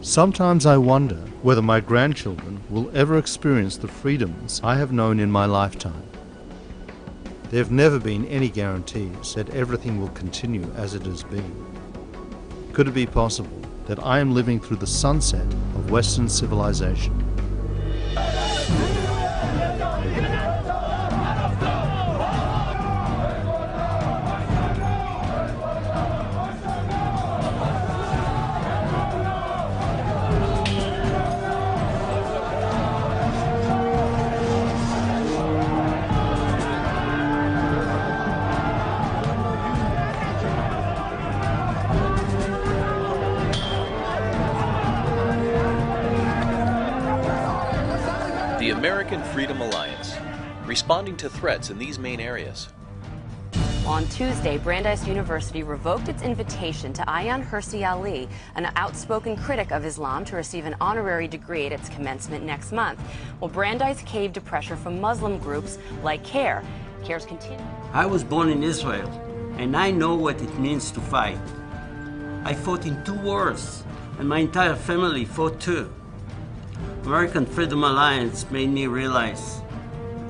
Sometimes I wonder whether my grandchildren will ever experience the freedoms I have known in my lifetime. There have never been any guarantees that everything will continue as it has been. Could it be possible that I am living through the sunset of Western civilization? The American Freedom Alliance, responding to threats in these main areas. On Tuesday, Brandeis University revoked its invitation to Ayaan Hirsi Ali, an outspoken critic of Islam, to receive an honorary degree at its commencement next month. Well, Brandeis caved to pressure from Muslim groups like CARE. CARE's continue. I was born in Israel, and I know what it means to fight. I fought in 2 wars, and my entire family fought too. American Freedom Alliance made me realize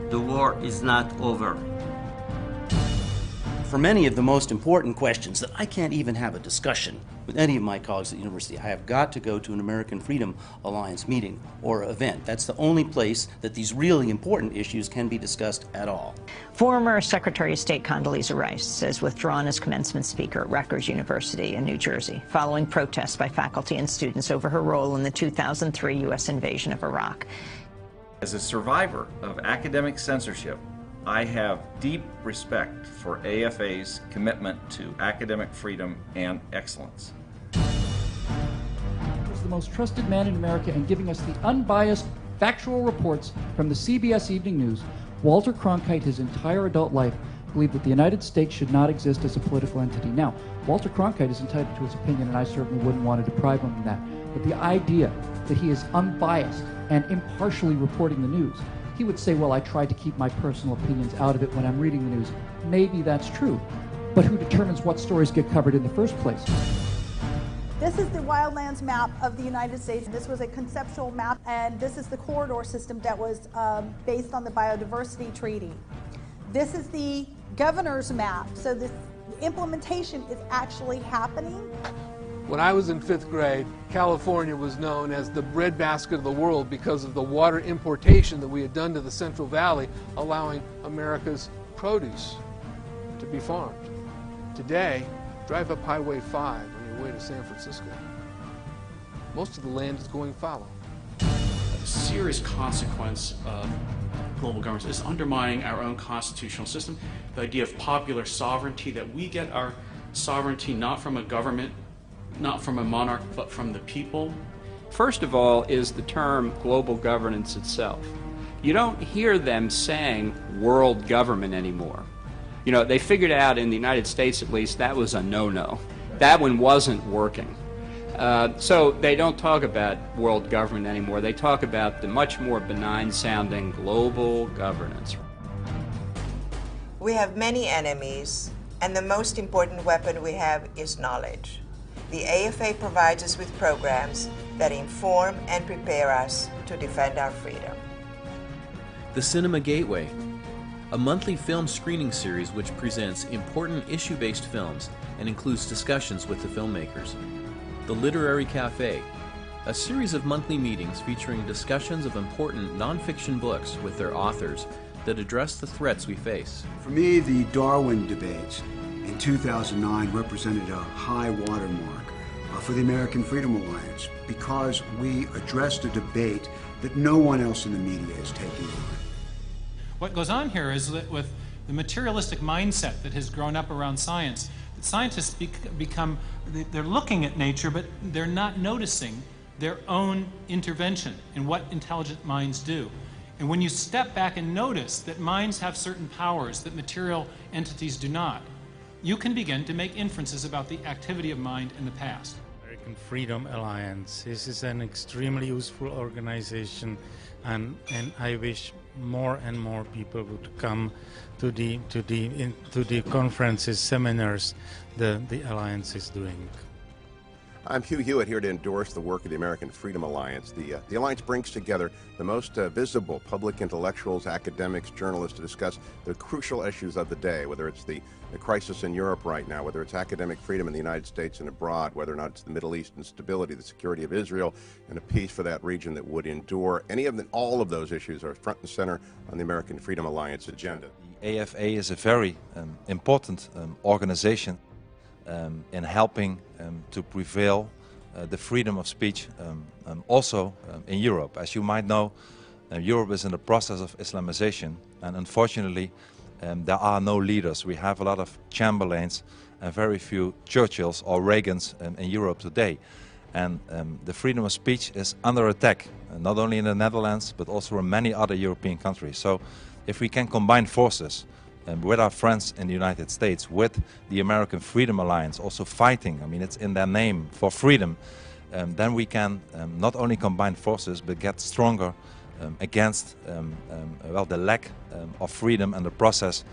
the war is not over. For many of the most important questions that I can't even have a discussion with any of my colleagues at the university, I have got to go to an American Freedom Alliance meeting or event. That's the only place that these really important issues can be discussed at all. Former Secretary of State Condoleezza Rice has withdrawn as commencement speaker at Rutgers University in New Jersey, following protests by faculty and students over her role in the 2003 U.S. invasion of Iraq. As a survivor of academic censorship, I have deep respect for AFA's commitment to academic freedom and excellence. He's the most trusted man in America and giving us the unbiased, factual reports from the CBS Evening News. Walter Cronkite, his entire adult life, believed that the United States should not exist as a political entity. Now, Walter Cronkite is entitled to his opinion, and I certainly wouldn't want to deprive him of that. But the idea that he is unbiased and impartially reporting the news, he would say, well, I tried to keep my personal opinions out of it when I'm reading the news. Maybe that's true, but who determines what stories get covered in the first place? This is the Wildlands map of the United States. This was a conceptual map, and this is the corridor system that was based on the Biodiversity Treaty. This is the governor's map, so the implementation is actually happening. When I was in 5th grade, California was known as the breadbasket of the world because of the water importation that we had done to the Central Valley, allowing America's produce to be farmed. Today, drive up Highway 5 on your way to San Francisco. Most of the land is going fallow. A serious consequence of global governance is undermining our own constitutional system. The idea of popular sovereignty, that we get our sovereignty not from a government, not from a monarch, but from the people. First of all is the term global governance itself. You don't hear them saying world government anymore. You know, they figured out in the United States at least that was a no-no. That one wasn't working. So they don't talk about world government anymore. They talk about the much more benign sounding global governance. We have many enemies, and the most important weapon we have is knowledge. The AFA provides us with programs that inform and prepare us to defend our freedom. The Cinema Gateway, a monthly film screening series which presents important issue-based films and includes discussions with the filmmakers. The Literary Cafe, a series of monthly meetings featuring discussions of important nonfiction books with their authors that address the threats we face. For me, the Darwin debates in 2009 represented a high watermark for the American Freedom Alliance because we addressed a debate that no one else in the media is taking on. What goes on here is that with the materialistic mindset that has grown up around science, that scientists they're looking at nature, but they're not noticing their own intervention in what intelligent minds do. And when you step back and notice that minds have certain powers that material entities do not, you can begin to make inferences about the activity of mind in the past. American Freedom Alliance. This is an extremely useful organization, and I wish more and more people would come to the conferences, seminars the Alliance is doing. I'm Hugh Hewitt, here to endorse the work of the American Freedom Alliance. The Alliance brings together the most visible public intellectuals, academics, journalists to discuss the crucial issues of the day, whether it's the crisis in Europe right now, whether it's academic freedom in the United States and abroad, whether or not it's the Middle East and stability, the security of Israel, and a peace for that region that would endure. All of those issues are front and center on the American Freedom Alliance agenda. The AFA is a very important organization in helping to prevail the freedom of speech also in Europe. As you might know, Europe is in the process of Islamization, and unfortunately there are no leaders. We have a lot of Chamberlains and very few Churchills or Reagans in Europe today. And the freedom of speech is under attack, not only in the Netherlands but also in many other European countries. So if we can combine forces with our friends in the United States, with the American Freedom Alliance also fighting, I mean it's in their name, for freedom, then we can not only combine forces but get stronger against the lack of freedom and the process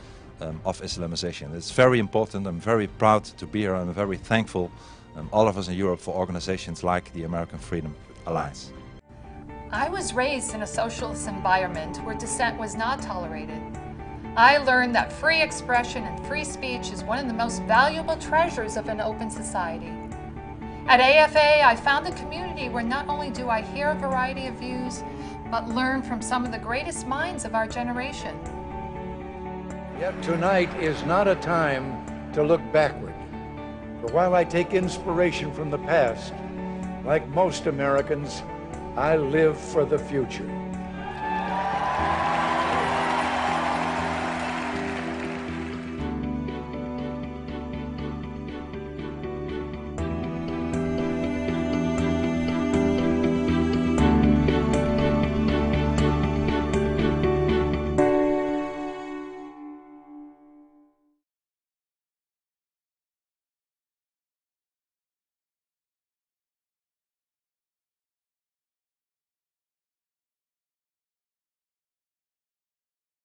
of Islamization. It's very important. I'm very proud to be here. I'm very thankful, all of us in Europe, for organizations like the American Freedom Alliance. I was raised in a socialist environment where dissent was not tolerated. I learned that free expression and free speech is one of the most valuable treasures of an open society. At AFA, I found a community where not only do I hear a variety of views, but learn from some of the greatest minds of our generation. Yet tonight is not a time to look backward. For while I take inspiration from the past, like most Americans, I live for the future.